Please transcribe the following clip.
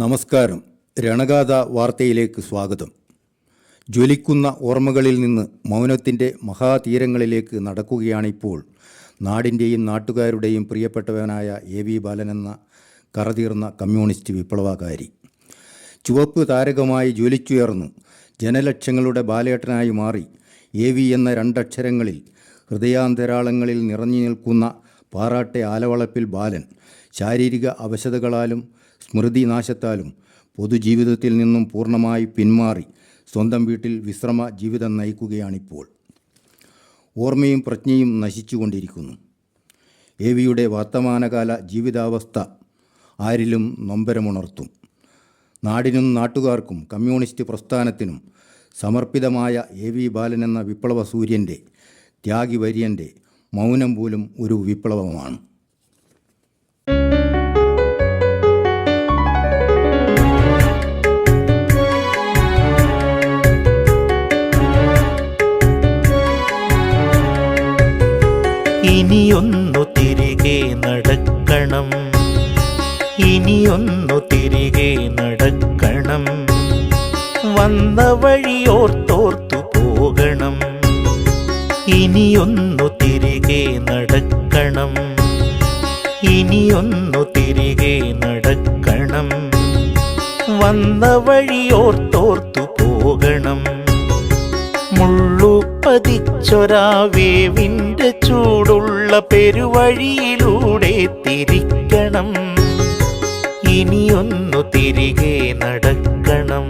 നമസ്കാരം. രണഗാഥ വാർത്തയിലേക്ക് സ്വാഗതം. ജ്വലിക്കുന്ന ഓർമ്മകളിൽ നിന്ന് മൗനത്തിൻ്റെ മഹാതീരങ്ങളിലേക്ക് നടക്കുകയാണിപ്പോൾ നാടിൻ്റെയും നാട്ടുകാരുടെയും പ്രിയപ്പെട്ടവനായ എ.വി. ബാലനെന്ന കറതീർന്ന കമ്മ്യൂണിസ്റ്റ് വിപ്ലവകാരി. ചുവപ്പ് താരകമായി ജ്വലിച്ചുയർന്നു ജനലക്ഷങ്ങളുടെ ബാലേട്ടനായി മാറി എ.വി. എന്ന രണ്ടക്ഷരങ്ങളിൽ ഹൃദയാന്തരാളങ്ങളിൽ നിറഞ്ഞു നിൽക്കുന്ന പാറാട്ടെ ആലവളപ്പിൽ ബാലൻ ശാരീരിക അവശതകളാലും സ്മൃതിനാശത്താലും പൊതുജീവിതത്തിൽ നിന്നും പൂർണ്ണമായി പിന്മാറി സ്വന്തം വീട്ടിൽ വിശ്രമ ജീവിതം നയിക്കുകയാണിപ്പോൾ. ഓർമ്മയും പ്രജ്ഞയും നശിച്ചുകൊണ്ടിരിക്കുന്നു. എ.വി.യുടെ വർത്തമാനകാല ജീവിതാവസ്ഥ ആരിലും നൊമ്പരമുണർത്തും. നാടിനും നാട്ടുകാർക്കും കമ്മ്യൂണിസ്റ്റ് പ്രസ്ഥാനത്തിനും സമർപ്പിതമായ എ.വി. ബാലൻ എന്ന വിപ്ലവ സൂര്യൻ്റെ ത്യാഗിവര്യൻ്റെ മൗനം പോലും ഒരു വിപ്ലവമാണ്. ഇനിയൊന്നു തിരികെ നടക്കണം, ഇനിയൊന്നു തിരികെ നടക്കണം, വന്ന വഴിയോർത്തോർത്തു പോകണം. ഇനിയൊന്നു തിരികെ നടക്കണം, ഇനിയൊന്നു തിരികെ നടക്കണം, വന്ന വഴിയോർത്തോർത്തു പോകണം. മുള്ളുപതിച്ചൊരാവേവിൻ്റെ ചൂടുള്ള പെരുവഴിയിലൂടെ തിരിക്കണം, ഇനിയൊന്നു തിരികെ നടക്കണം.